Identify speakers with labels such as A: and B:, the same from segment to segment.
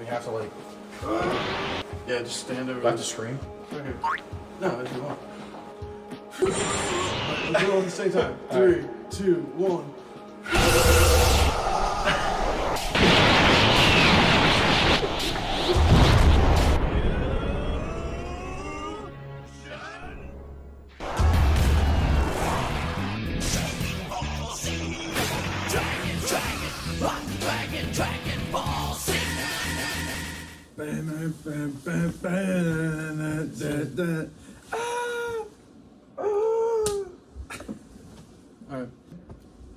A: have to like.
B: Yeah, just stand over.
A: Do I have to scream?
B: Right here. No, if you want. Let's do it all at the same time. 3, 2, 1. Alright,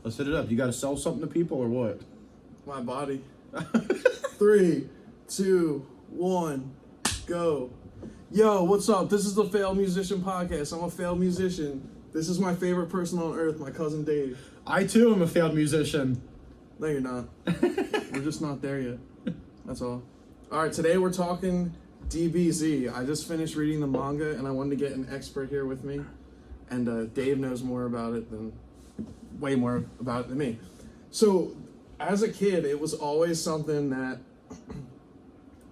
A: Let's hit it up. You got to sell something to people or what?
B: my body. 3, 2, 1, go. Yo, what's up? This is the Failed Musician Podcast. I'm a failed musician. This is my favorite person on earth, my cousin Dave.
A: I too am a failed musician.
B: No, you're not. We're just not there yet. That's all. Alright, today we're talking DBZ. I just finished reading the manga and I wanted to get an expert here with me. And Dave knows more about it than, way more about it than me. So, as a kid, it was always something that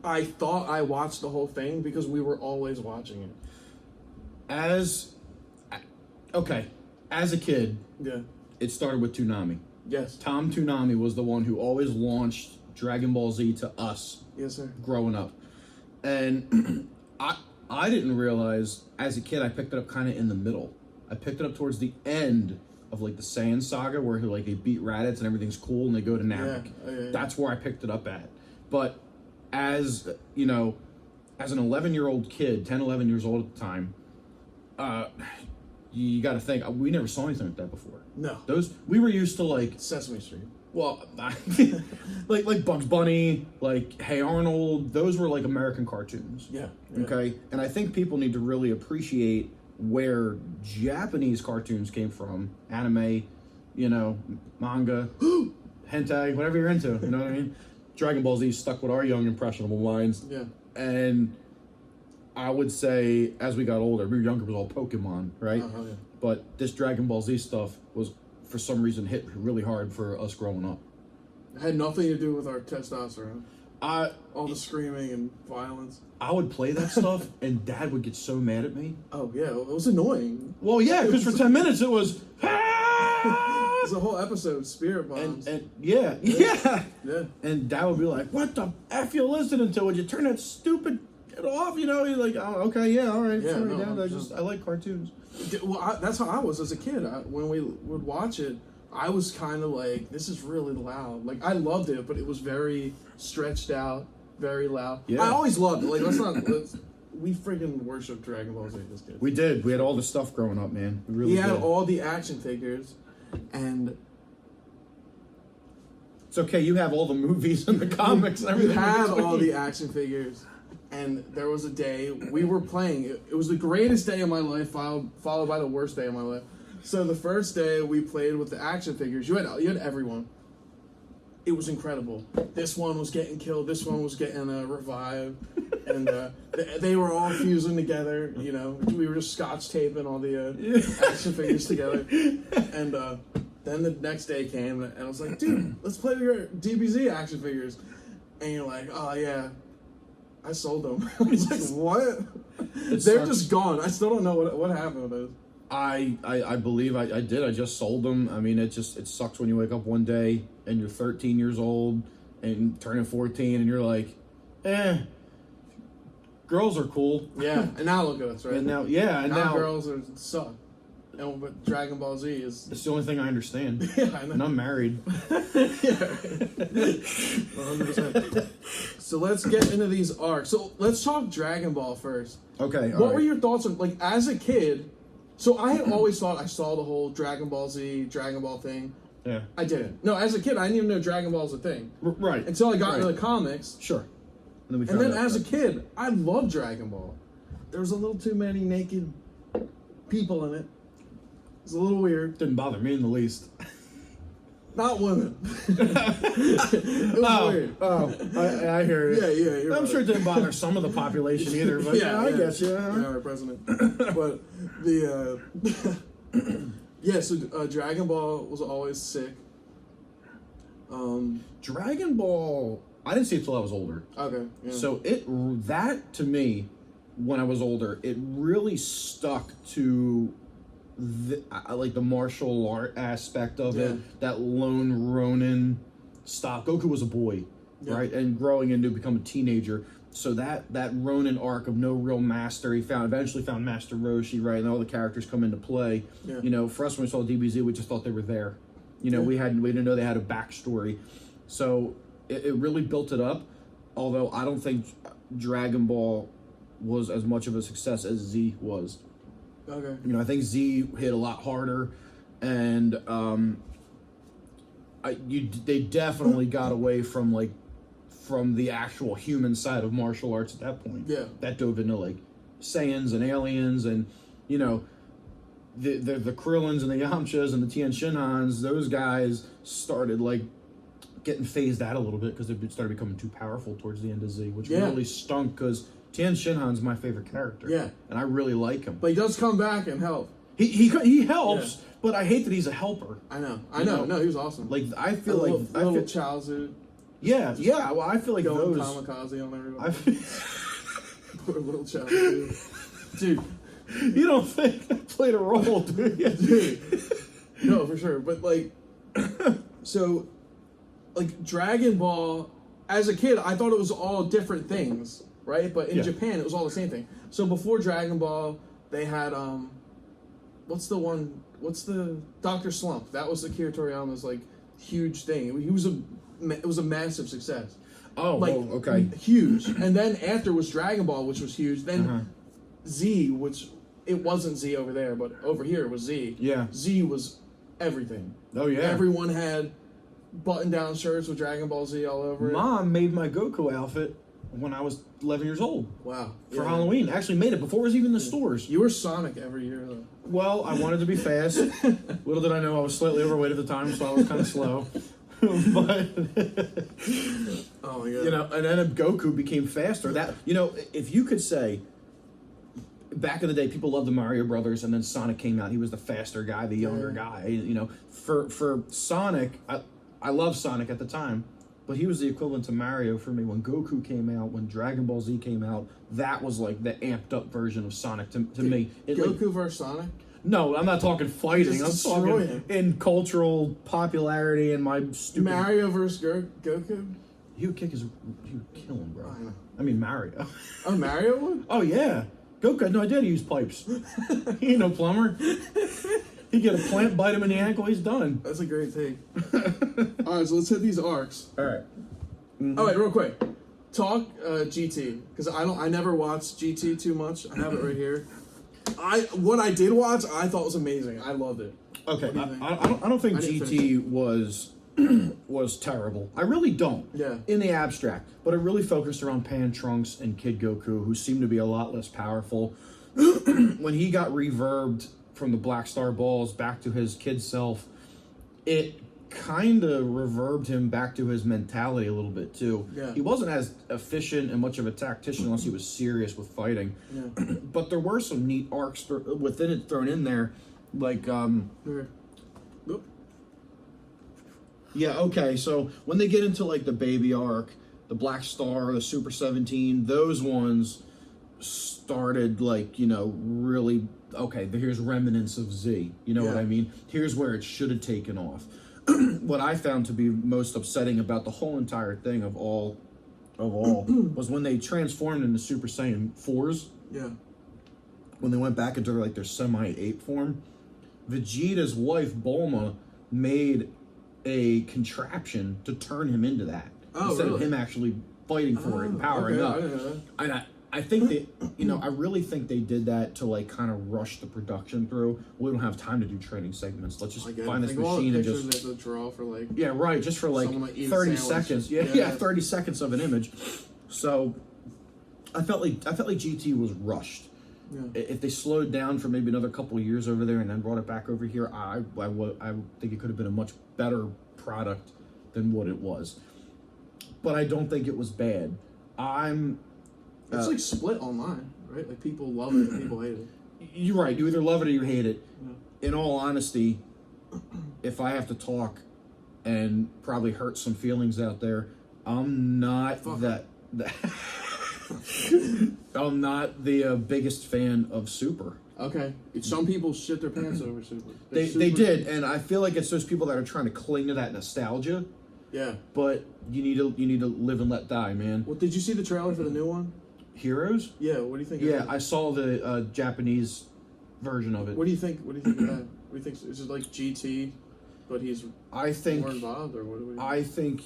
B: I thought I watched the whole thing because we were always watching it.
A: As a kid,
B: Yeah.
A: it started with Toonami.
B: Yes.
A: Tom Toonami was the one who always launched Dragon Ball Z to us
B: Yes, sir.
A: growing up. And I didn't realize, as a kid, I picked it up kind of in the middle. I picked it up towards the end of like the Saiyan saga where they beat Raditz and everything's cool and they go to Namek.
B: Yeah.
A: That's where I picked it up at. But as, you know, as an 11-year-old kid, 10, 11 years old at the time, you got to think, we never saw anything like that before.
B: No.
A: We were used to like,
B: Sesame Street.
A: well, like Bugs Bunny, like Hey Arnold, those were like American cartoons.
B: Yeah.
A: Okay? And I think people need to really appreciate where Japanese cartoons came from. Anime, you know, manga, hentai, whatever you're into, you know what I mean? Dragon Ball Z stuck with our young, impressionable minds.
B: Yeah.
A: And I would say, as we got older, we were younger, it was all Pokemon, right?
B: Yeah.
A: But this Dragon Ball Z stuff was, for some reason, hit really hard for us growing up.
B: It had nothing to do with our testosterone.
A: All
B: the screaming and violence.
A: I would play that stuff, and Dad would get so mad at me.
B: Oh, yeah. It was annoying.
A: Well, yeah, because for 10 minutes it was...
B: It was a whole episode, Spirit Bombs.
A: And yeah. And Dad would be like, "What the F you listening to? Would you turn that stupid shit off?" You know, he's like, "Oh, okay, yeah, all right,
B: Yeah,
A: sorry,
B: no,
A: Dad. I like cartoons."
B: Well, that's how I was as a kid. When we would watch it, I was kind of like, this is really loud. Like, I loved it, but it was very stretched out, very loud.
A: Yeah.
B: I always loved it. Like, we freaking worshiped Dragon Ball Z as kids.
A: We did. We had all the stuff growing up, man. We really
B: He had
A: did.
B: all the action figures, and
A: It's okay. You have all the movies and the comics and
B: we
A: everything.
B: had
A: in between.
B: all the action figures. And there was a day we were playing. It was the greatest day of my life, followed by the worst day of my life. So the first day we played with the action figures. You had everyone. It was incredible. This one was getting killed. This one was getting revived, and they were all fusing together. You know, we were just scotch taping all the action figures together. And then the next day came, and I was like, "Dude, let's play with your DBZ action figures." And you're like, "Oh yeah, I sold them." I was like, "What?" They're just gone. I still don't know what happened with those.
A: I believe I did. I just sold them. I mean, it sucks when you wake up one day and you're 13 years old and turning 14 and you're like, girls are cool.
B: Yeah, and now look at us, right?
A: And now, yeah, and
B: now
A: now
B: girls suck. And but Dragon Ball Z is.
A: it's the only thing I understand.
B: Yeah, I know.
A: And I'm married.
B: 100%. So let's get into these arcs. So let's talk Dragon Ball first.
A: Okay.
B: What were your thoughts on, like, as a kid? So I had always thought I saw the whole Dragon Ball Z, Dragon Ball thing.
A: Yeah.
B: I didn't. No, as a kid, I didn't even know Dragon Ball was a thing.
A: Right.
B: Until I got into the comics.
A: Sure. And
B: then as a kid, I loved Dragon Ball. There was a little too many naked people in it. It was a little weird.
A: Didn't bother me in the least.
B: Not women. It was weird.
A: I hear it.
B: Yeah, you're
A: I'm
B: right.
A: sure it didn't bother some of the population either, but yeah, I guess, yeah.
B: Yeah, our president. But the so Dragon Ball was always sick.
A: Dragon Ball I didn't see it till I was older.
B: Okay. Yeah.
A: So that to me, when I was older, it really stuck to like the martial art aspect of it. That lone Ronin style. Goku was a boy, right, and growing into become a teenager. So that Ronin arc of no real master, he eventually found Master Roshi, right, and all the characters come into play.
B: Yeah.
A: You know, for us when we saw DBZ, we just thought they were there. You know, we didn't know they had a backstory. So it really built it up. Although I don't think Dragon Ball was as much of a success as Z was.
B: Okay.
A: You know, I think Z hit a lot harder, and they definitely got away from the actual human side of martial arts at that point.
B: Yeah.
A: That dove into like Saiyans and aliens, and you know, the Krillins and the Yamchas and the Tien Shinhans. Those guys started like getting phased out a little bit because they started becoming too powerful towards the end of Z, which really stunk because Tien Shinhan's my favorite character.
B: Yeah.
A: And I really like him.
B: But he does come back and help.
A: He helps, but I hate that he's a helper.
B: I know. No, he was awesome.
A: Like I feel like
B: little Chaozu.
A: Yeah. Well, I feel like
B: going
A: those
B: kamikaze on everybody. Poor little Chaozu. Dude.
A: You don't think that played a role, do you?
B: Dude. No, for sure. But like, so, like Dragon Ball. As a kid, I thought it was all different things, right? But in Japan, it was all the same thing. So before Dragon Ball, they had what's the Dr. Slump? That was Akira Toriyama's like huge thing. It was a massive success.
A: Oh,
B: like
A: okay.
B: Huge. And then after was Dragon Ball, which was huge. Then Z, which it wasn't Z over there, but over here it was Z.
A: Yeah.
B: Z was everything.
A: Oh yeah.
B: Everyone had button-down shirts with Dragon Ball Z all over it.
A: Mom made my Goku outfit when I was 11 years old.
B: Wow.
A: For Halloween. Actually made it before it was even in the stores.
B: You were Sonic every year, though.
A: Well, I wanted to be fast. Little did I know I was slightly overweight at the time, so I was kind of slow. But
B: oh my god.
A: You know, and then Goku became faster. That, you know, if you could say back in the day, people loved the Mario Brothers, and then Sonic came out. He was the faster guy, the younger guy. You know, for Sonic, I loved Sonic at the time, but he was the equivalent to Mario for me. When Goku came out, when Dragon Ball Z came out, that was like the amped up version of Sonic to me.
B: Goku versus Sonic?
A: No, I'm not talking fighting. I'm talking
B: him.
A: in cultural popularity and my stupid...
B: Mario versus Goku?
A: He would kill him, bro.
B: I know.
A: I mean, Mario.
B: Oh, Mario would?
A: Oh, yeah. Goku had no idea to use pipes. He ain't no plumber. He get a plant, bite him in the ankle, he's done.
B: That's a great take. Alright, so let's hit these arcs.
A: Alright.
B: Mm-hmm. Alright, real quick. Talk GT. Because I never watched GT too much. I have it right here. What I did watch, I thought was amazing. I loved it.
A: Okay, I don't think GT was terrible. I really don't.
B: Yeah.
A: In the abstract, but it really focused around Pan, Trunks, and Kid Goku, who seemed to be a lot less powerful. When he got reverbed from the Black Star Balls back to his kid self, it kind of reverbed him back to his mentality a little bit too.
B: Yeah.
A: He wasn't as efficient and much of a tactician unless he was serious with fighting.
B: Yeah.
A: But there were some neat arcs within it thrown in there, like yeah, okay, so when they get into like the baby arc, the Black Star, the Super 17, those ones started like, you know, really, okay, here's remnants of Z. You know what I mean? Here's where it should have taken off. What I found to be most upsetting about the whole entire thing of all was when they transformed into Super Saiyan 4s.
B: Yeah.
A: When they went back into like their semi-ape form, Vegeta's wife Bulma made a contraption to turn him into that instead of him actually fighting for it and powering up. And I think they, you know, I really think they did that to like kind of rush the production through. We don't have time to do training segments. Let's just find this machine and just
B: to draw for like
A: just for like 30 seconds. Yeah, 30 seconds of an image. So I felt like GT was rushed. Yeah. If they slowed down for maybe another couple of years over there and then brought it back over here, I think it could have been a much better product than what it was. But I don't think it was bad.
B: It's like split online, right? Like people love it and people hate it.
A: You're right. You either love it or you hate it. Yeah. In all honesty, if I have to talk and probably hurt some feelings out there, I'm not
B: Fuck.
A: that. I'm not the biggest fan of Super.
B: Okay. Some people shit their pants over Super.
A: They
B: Super-
A: did, and I feel like it's those people that are trying to cling to that nostalgia.
B: Yeah.
A: But you need to live and let die, man.
B: Well, did you see the trailer for the new one?
A: Heroes?
B: Yeah. What do you think?
A: Yeah,
B: of
A: I saw the Japanese version of it.
B: What do you think? What do you think of that? What do you think? Is it like GT, but he's
A: I think
B: more involved, or what do we?
A: I think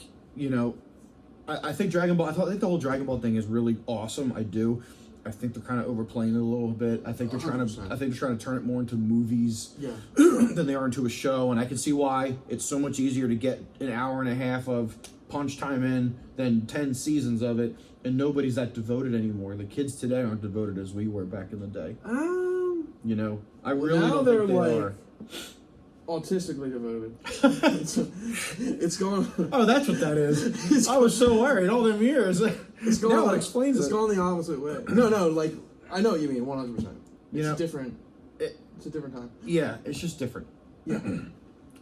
A: I think Dragon Ball. I think the whole Dragon Ball thing is really awesome. I do. I think they're kind of overplaying it a little bit. I think they're trying to.
B: 100%.
A: I think they're trying to turn it more into movies
B: Yeah.
A: than they are into a show, and I can see why. It's so much easier to get an hour and a half of punch time in than 10 seasons of it, and nobody's that devoted anymore. The kids today aren't devoted as we were back in the day. You know, I really
B: now
A: don't
B: they're
A: think they
B: like
A: are.
B: autistically devoted. it's going.
A: Oh, that's what that is. I was so worried all them years.
B: It's going.
A: Now it explains
B: It's
A: it.
B: going the opposite way. No. Like I know what you mean. 100%.
A: You
B: It's
A: know,
B: different.
A: it-
B: It's a different time.
A: Yeah, it's just different.
B: Yeah.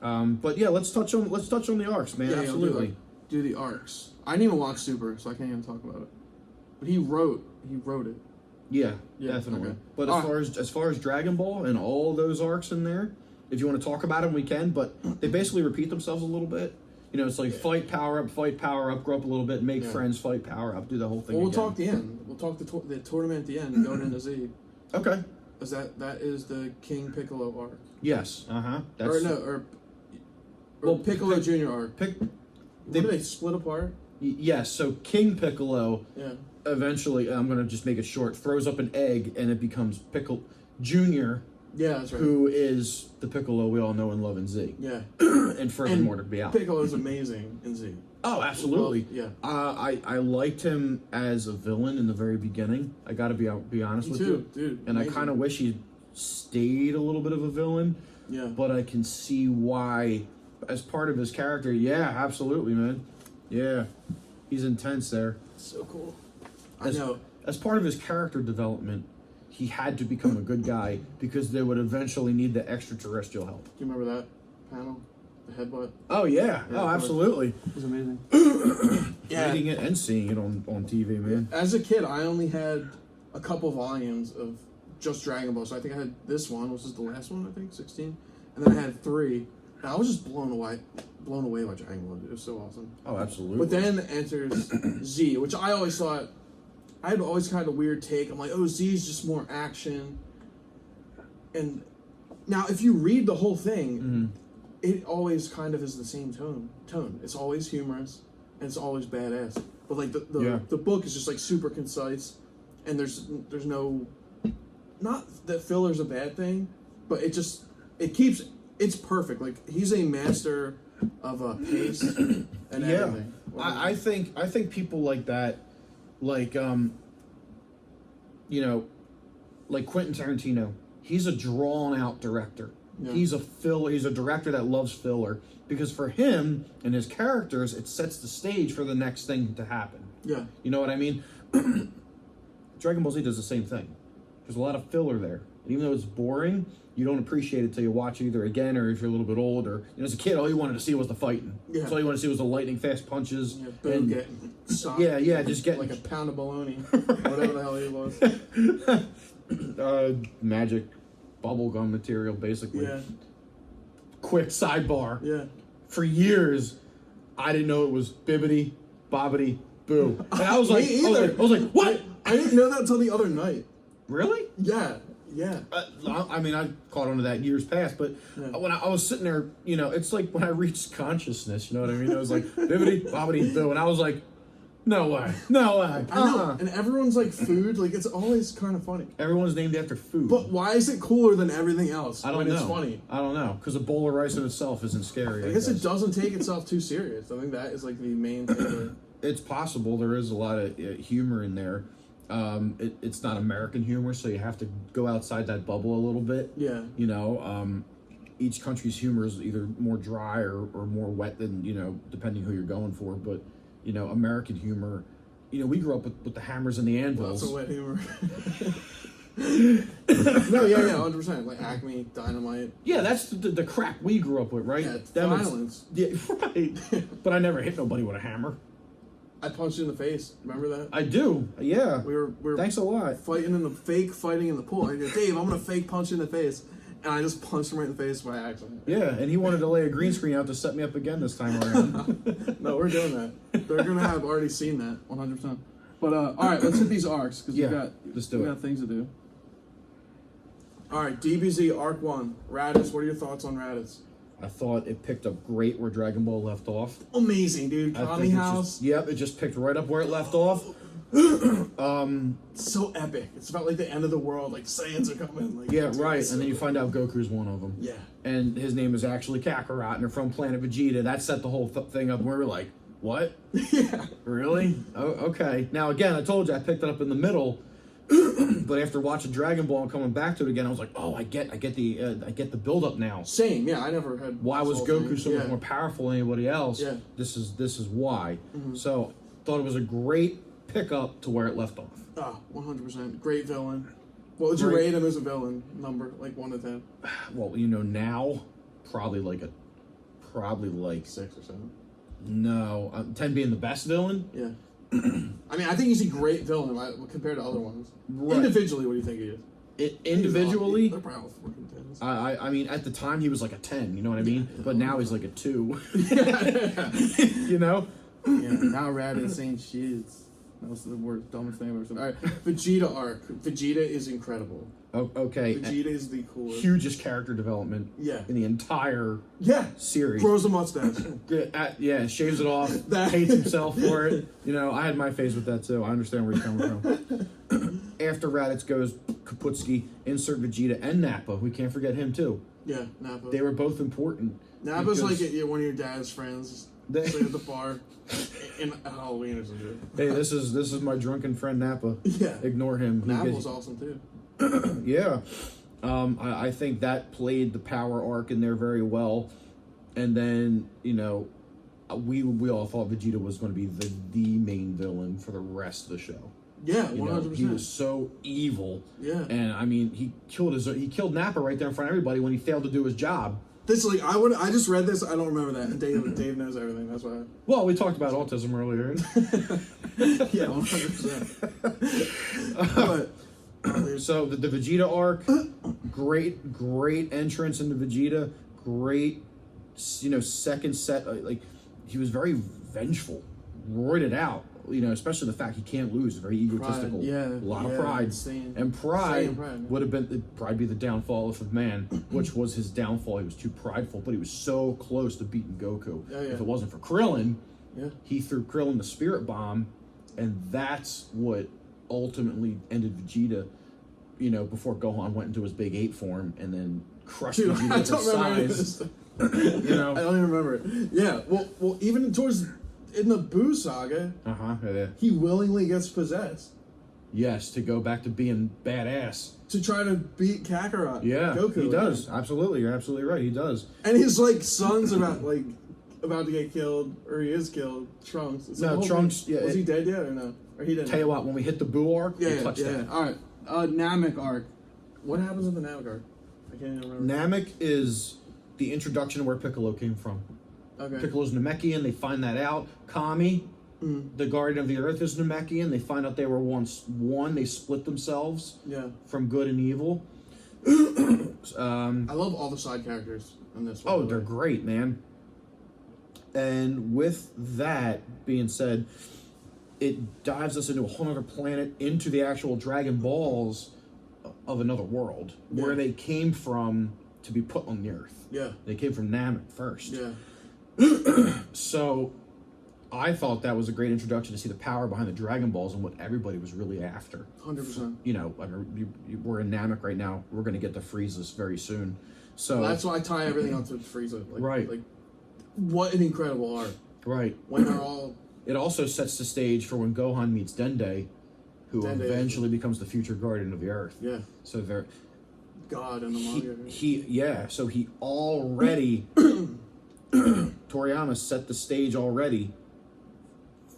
A: But yeah, let's touch on the arcs, man.
B: Yeah,
A: Absolutely.
B: do the arcs. I didn't even watch Super, so I can't even talk about it. But he wrote it.
A: Yeah,
B: Yeah,
A: definitely.
B: okay.
A: But as far as Dragon Ball and all those arcs in there, if you want to talk about them, we can. But they basically repeat themselves a little bit. You know, it's like fight, power up, grow up a little bit, make
B: Yeah.
A: friends, fight, power up, do the whole thing.
B: Well, we'll
A: again.
B: talk the end. We'll talk the tournament at the end, going into Z.
A: Okay.
B: Is that is the King Piccolo arc?
A: Yes. That's
B: Or no, or
A: Well,
B: Piccolo Junior arc.
A: Pick.
B: What do they split apart?
A: Yes. So King Piccolo
B: Yeah.
A: eventually, I'm gonna just make it short, throws up an egg and it becomes Piccolo Junior,
B: Yeah, that's right.
A: who is the Piccolo we all know and love in Z,
B: Yeah.
A: and furthermore to be out.
B: Piccolo's amazing in Z.
A: Oh, absolutely.
B: Well, yeah.
A: I liked him as a villain in the very beginning. I got to be honest
B: Me
A: with
B: too,
A: you,
B: dude.
A: and I
B: amazing.
A: kind of wish he stayed a little bit of a villain,
B: Yeah.
A: but I can see why, as part of his character. Yeah, absolutely, man. Yeah, he's intense there.
B: So cool.
A: As-
B: I know.
A: As part of his character development, he had to become a good guy because they would eventually need the extraterrestrial help.
B: Do you remember that panel? The headbutt?
A: Oh yeah,
B: Yeah,
A: oh
B: of course.
A: absolutely.
B: It was amazing.
A: Reading it and seeing it on TV, man.
B: As a kid, I only had a couple volumes of just Dragon Ball. So I think I had this one, which is the last one, I think, 16. And then I had 3. And I was just blown away by Dragon Ball. It was so awesome.
A: Oh, absolutely.
B: But then enters Z, which I always thought, I had always kind of a weird take. I'm like, oh, Z's just more action. And now, if you read the whole thing,
A: Mhm.
B: it always kind of is the same tone. It's always humorous, and it's always badass. But like
A: Yeah.
B: the book is just like super concise, and there's no, not that filler's a bad thing, but it's perfect. Like he's a master of pace and
A: Yeah.
B: everything.
A: I think people like that, like like Quentin Tarantino. He's a drawn out director.
B: Yeah.
A: He's a director that loves filler because for him and his characters, it sets the stage for the next thing to happen.
B: Yeah.
A: You know what I mean? Dragon Ball Z does the same thing. There's a lot of filler there. And even though it's boring, you don't appreciate it till you watch it either again or if you're a little bit older. You know, as a kid, all you wanted to see was the fighting.
B: Yeah.
A: So all you wanted to see was the lightning fast punches.
B: Yeah, Boo
A: and
B: getting socked
A: just getting
B: like a pound of bologna, whatever the hell he was.
A: magic bubblegum material, basically.
B: Yeah,
A: Quick sidebar.
B: yeah.
A: For years, I didn't know it was Bibbidi Bobbidi Boo. And I was like,
B: Me
A: I was
B: either.
A: like, what?
B: I didn't know that until the other night.
A: Really?
B: Yeah.
A: I mean, I caught on to that years past, but
B: Yeah.
A: when I was sitting there, you know, it's like when I reached consciousness, you know what I mean? It was like, Bibbidi Bobbidi Boo. And I was like, no way. No way.
B: I know. And everyone's like food, like it's always kind of funny.
A: Everyone's named after food.
B: But why is it cooler than everything else?
A: I don't
B: when
A: know.
B: It's funny.
A: I don't know. Because a bowl of rice in itself isn't scary.
B: I guess it doesn't take itself too serious. I think that is like the main thing.
A: It's possible. There is a lot of humor in there. It's not American humor, so you have to go outside that bubble a little bit.
B: Yeah.
A: You know, each country's humor is either more dry or more wet than, you know, depending who you're going for. But, you know, American humor, you know, we grew up with the hammers and the anvils.
B: Lots of wet humor. No, yeah, 100%. Like Acme, Dynamite.
A: Yeah, that's the crap we grew up with, right?
B: Yeah, it's
A: Them,
B: violence.
A: Yeah, right. But I never hit nobody with a hammer.
B: I punched you in the face. Remember that?
A: I do. Yeah.
B: We were
A: Thanks a lot.
B: fighting in the pool. I go, Dave, I'm gonna fake punch you in the face, and I just punched him right in the face by accident.
A: Yeah, and he wanted to lay a green screen out to set me up again this time around.
B: No, we're doing that. They're gonna have already seen that 100%. But all right, let's hit these arcs because
A: Yeah, let's do
B: we
A: it.
B: got things to do. All right, DBZ Arc 1. Raditz, what are your thoughts on Raditz?
A: I thought it picked up great where Dragon Ball left off.
B: Amazing, dude.
A: I
B: Kami
A: think
B: House.
A: it just picked right up where it left off.
B: So epic. It's about like the end of the world. Like Saiyans are coming. Like,
A: Yeah,
B: dude,
A: right.
B: it's
A: And then
B: so
A: you find out Goku's one of them.
B: Yeah.
A: And his name is actually Kakarot, and they're from Planet Vegeta. That set the whole thing up, and we were like, what?
B: Yeah.
A: Really? Oh, okay. Now, again, I told you I picked it up in the middle, but after watching Dragon Ball and coming back to it again, I was like, oh, I get the build up now.
B: Same. Yeah, I never had.
A: Why
B: this
A: was
B: whole
A: Goku
B: thing.
A: so much more powerful than anybody else?
B: Yeah.
A: This is why.
B: Mm-hmm.
A: So, thought it was a great pickup to where it left off.
B: Oh, 100%. Great villain. What would you
A: Great.
B: rate him as a villain? Number, like 1 to 10?
A: Well, now, probably like
B: 6 or 7.
A: no, 10 being the best villain.
B: Yeah. I mean, I think he's a great villain compared to other ones.
A: Right.
B: Individually, what do you think he is?
A: Individually,
B: They're probably all 4 contenders.
A: I mean, at the time he was like a 10. You know what I mean? But now he's like a 2. You know?
B: Yeah, now Raditz ain't shit. That was the dumbest thing I've ever said. All right, Vegeta arc. Vegeta is incredible.
A: Okay.
B: Vegeta is the coolest.
A: Hugest character development
B: Yeah.
A: in the entire
B: Yeah.
A: series.
B: Grows a mustache.
A: Yeah, shaves it off,
B: That-
A: hates himself for it. You know, I had my phase with that too. I understand where you're coming from. After Raditz goes Kaputski, insert Vegeta and Nappa. We can't forget him too.
B: Yeah, Nappa.
A: They were both important.
B: Nappa's
A: because-
B: like one of your dad's friends.
A: They-
B: Sitting at the bar in Halloween or something.
A: Hey, this is my drunken friend Nappa.
B: Yeah.
A: Ignore him. He
B: Nappa
A: gets-
B: was awesome too.
A: Yeah. I think that played the power arc in there very well. And then, you know, we all thought Vegeta was going to be the main villain for the rest of the show.
B: Yeah,
A: You know,
B: 100%.
A: he was so evil.
B: Yeah.
A: And I mean, he killed Nappa right there in front of everybody when he failed to do his job.
B: This like I just read this. I don't remember that. And Dave knows everything. That's why.
A: Well, we talked about autism earlier.
B: Yeah, 100%. But
A: So the Vegeta arc, great entrance into Vegeta, great, you know, second set. Like he was very vengeful, roared it out. You know, especially the fact he can't lose. Very egotistical.
B: Pride, yeah,
A: a lot of
B: yeah,
A: pride.
B: insane.
A: And pride
B: Insane pride, yeah.
A: would have been pride be the downfall of man, which was his downfall. He was too prideful, but he was so close to beating Goku.
B: Yeah, yeah.
A: If it wasn't for Krillin,
B: yeah,
A: he threw Krillin the Spirit Bomb, and that's what ultimately ended Vegeta. You know, before Gohan went into his Big 8 form and then crushed
B: dude,
A: Vegeta
B: I
A: to
B: don't remember
A: size.
B: this.
A: You know.
B: I don't even remember it. Yeah, well, even towards in the Boo saga,
A: Yeah.
B: he willingly gets possessed
A: Yes, to go back to being badass.
B: to try to beat Kakarot.
A: Yeah,
B: Goku.
A: he does. Absolutely, you're absolutely right. He does.
B: And his like son's about to get killed, or he is killed. Trunks. It's
A: No,
B: the whole
A: Trunks,
B: thing.
A: yeah,
B: Was he dead yet or no? Or he didn't?
A: Tell you what, when we hit the Boo arc, we touched that.
B: All right, Namek arc. What happens in the Namek arc? I can't even remember.
A: Namek is the introduction of where Piccolo came from.
B: Okay.
A: Piccolo's Namekian, they find that out. Kami,
B: Mm.
A: the Guardian of the Earth, is Namekian. They find out they were once one. They split themselves
B: Yeah.
A: from good and evil.
B: I love all the side characters in this one.
A: Oh,
B: by the
A: they're
B: way.
A: great, man. And with that being said, it dives us into a whole other planet, into the actual Dragon Balls of another world, where
B: Yeah.
A: they came from to be put on the Earth.
B: Yeah.
A: They came from Namek first.
B: Yeah.
A: So I thought that was a great introduction to see the power behind the Dragon Balls and what everybody was really after.
B: 100%.
A: You know, I mean, we're in Namek right now. We're going to get to Frieza very soon. So
B: That's why I tie everything up to Frieza. Like,
A: Right.
B: Like, what an incredible arc.
A: right.
B: When they're all.
A: It also sets the stage for when Gohan meets Dende, who
B: Dende.
A: eventually becomes the future Guardian of the Earth.
B: Yeah.
A: So they're
B: God in the manga.
A: so he already Toriyama set the stage already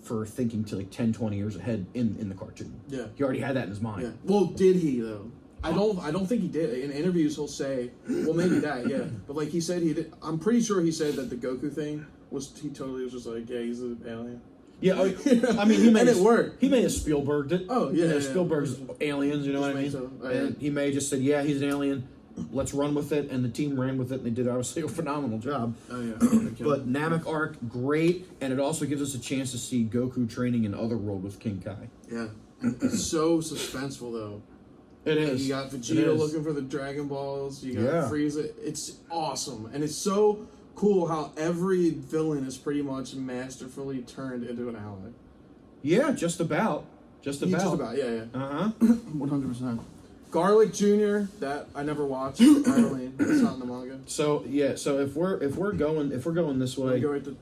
A: for thinking to like 10, 20 years ahead in the cartoon.
B: Yeah.
A: He already had that in his mind.
B: Yeah. Well, did he though? I don't think he did. In interviews, he'll say, "Well, maybe that, yeah." But like he said, he did. I'm pretty sure he said that the Goku thing was. He totally was just like, "Yeah, he's an alien."
A: Yeah, I mean, he may
B: and it worked.
A: He may have Spielberged it.
B: Oh, yeah,
A: You know,
B: yeah.
A: Spielberg's aliens. You know what I mean?
B: So,
A: And he may have just said, "Yeah, he's an alien. Let's run with it." And the team ran with it, and they did obviously a phenomenal job.
B: Oh yeah.
A: But Namek arc, great, and it also gives us a chance to see Goku training in Otherworld with King Kai.
B: Yeah. It's so suspenseful though.
A: It
B: Like,
A: is.
B: you got
A: It
B: Vegeta
A: is.
B: looking for the Dragon Balls. You got
A: Yeah.
B: Frieza. It's awesome, and it's so cool how every villain is pretty much masterfully turned into an ally.
A: Yeah, just about. Just about.
B: Just about. Yeah.
A: Uh huh.
B: 100%. Garlic Jr. That I never watched. Apparently, it's not in the manga.
A: So yeah, so if we're going this
B: We
A: way,
B: go right to.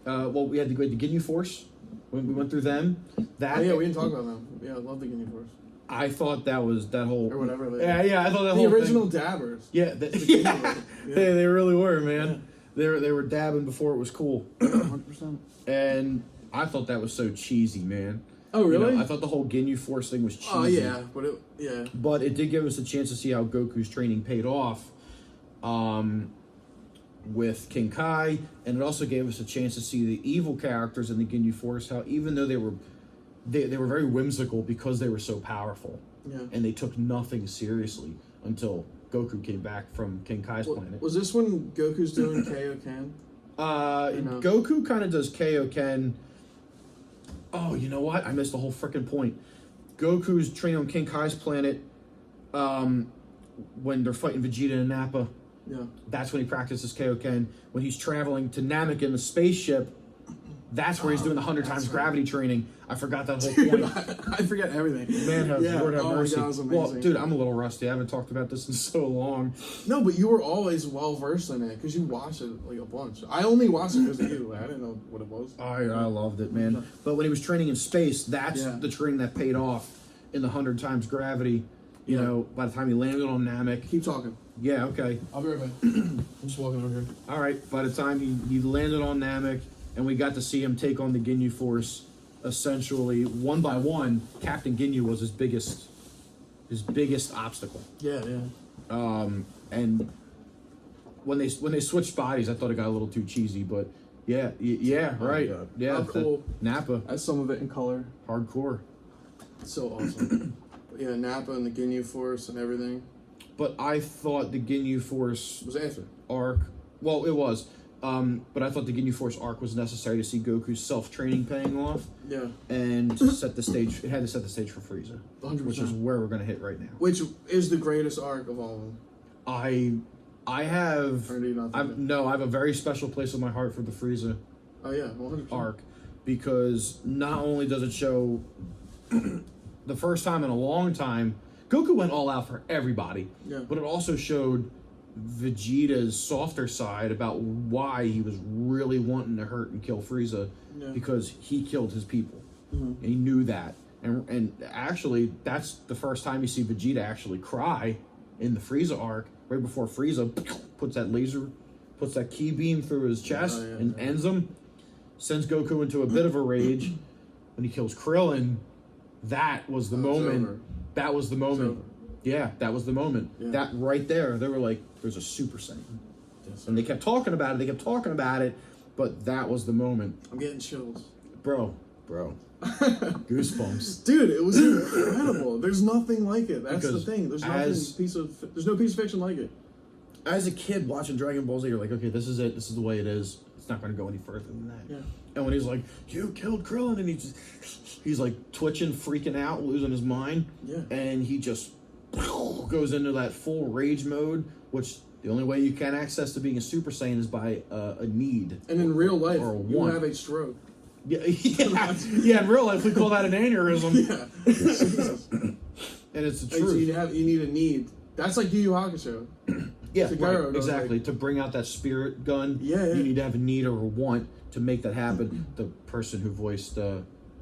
A: well, we had to go to Ginyu Force when we went through them. That
B: Oh yeah, we didn't talk about them. Yeah, I love the Guinea Force
A: I thought that was that whole
B: or whatever.
A: Yeah, I thought that
B: The
A: whole
B: original
A: thing,
B: dabbers.
A: yeah,
B: Yeah.
A: they really were, man. They were dabbing before it was cool,
B: 100%.
A: and I thought that was so cheesy, man.
B: Oh
A: You know,
B: really?
A: I thought the whole Ginyu Force thing was cheesy.
B: Oh yeah,
A: But it did give us a chance to see how Goku's training paid off with King Kai, and it also gave us a chance to see the evil characters in the Ginyu Force, how even though they were very whimsical because they were so powerful,
B: Yeah.
A: and they took nothing seriously until Goku came back from King Kai's planet.
B: Was this when Goku's doing Kaioken? No.
A: Goku kind of does Kaioken. Oh, you know what? I missed the whole freaking point. Goku's training on King Kai's planet when they're fighting Vegeta and Nappa.
B: Yeah.
A: That's when he practices Kaioken. When he's traveling to Namek in the spaceship, that's where he's doing the 100 times gravity training. I forgot that whole
B: Dude,
A: point.
B: I forget everything.
A: Man, Lord have
B: oh
A: mercy.
B: My God, it was
A: Well,
B: amazing.
A: dude, I'm a little rusty. I haven't talked about this in so long.
B: No, but you were always well versed in it because you watched it like a bunch. I only watched it because of you. I didn't know what it was.
A: I loved it, man. But when he was training in space, that's
B: Yeah.
A: the training that paid off in the 100 times gravity. You
B: Yeah.
A: know, by the time he landed on Namek.
B: Keep talking.
A: Yeah, okay.
B: I'll be right back. I'm just walking over here.
A: All right. By the time he landed on Namek, and we got to see him take on the Ginyu Force, essentially one by one. Captain Ginyu was his biggest obstacle.
B: Yeah.
A: And when they switched bodies, I thought it got a little too cheesy, but yeah, right,
B: God.
A: yeah,
B: How cool.
A: Nappa,
B: I some of it in color.
A: hardcore.
B: It's so awesome. Yeah, Nappa and the Ginyu Force and everything.
A: But I thought the Ginyu Force
B: It was after.
A: arc, well, it was. But I thought the Ginyu Force arc was necessary to see Goku's self-training paying off
B: Yeah.
A: and to set the stage. It had to set the stage for Frieza,
B: 100%.
A: which is where we're gonna hit right now.
B: Which is the greatest arc of all of them.
A: I have,
B: Or do you not think that?
A: I have a very special place in my heart for the Frieza
B: Oh yeah, 100%.
A: arc because not only does it show the first time in a long time Goku went all out for everybody,
B: Yeah.
A: but it also showed Vegeta's softer side about why he was really wanting to hurt and kill Frieza
B: Yeah.
A: because he killed his people.
B: Mhm.
A: And he knew that. And actually, that's the first time you see Vegeta actually cry in the Frieza arc, right before Frieza puts that key beam through his chest
B: Oh, yeah,
A: and
B: yeah.
A: ends him, sends Goku into a bit of a rage. When he kills Krillin, that was the
B: Oh, it's
A: moment.
B: over.
A: That was the moment.
B: over.
A: Yeah, that was the moment.
B: Yeah.
A: That right there, they were like, there's a Super Saiyan.
B: Yes,
A: And they kept talking about it, but that was the moment.
B: I'm getting chills.
A: Bro. Goosebumps.
B: Dude, it was incredible. There's nothing like it. That's
A: Because
B: the thing. There's
A: as-
B: there's no piece of fiction like it.
A: As a kid watching Dragon Ball Z, you're like, okay, this is it. This is the way it is. It's not going to go any further than that.
B: Yeah.
A: And when he's like, you killed Krillin, and he's like twitching, freaking out, losing his mind.
B: Yeah.
A: And he just goes into that full rage mode, which the only way you can access to being a Super Saiyan is by a need.
B: And in real life,
A: or a
B: you
A: want.
B: have a stroke.
A: Yeah, in real life, we call that an aneurysm.
B: Yeah. Jesus.
A: And it's the
B: Like, so
A: truth.
B: you need a need. That's like Yu Yu Hakusho.
A: Yeah,
B: Shigeru
A: right,
B: goes
A: exactly.
B: like-
A: To bring out that spirit gun,
B: Yeah, yeah.
A: you need to have a need or a want to make that happen. The person who voiced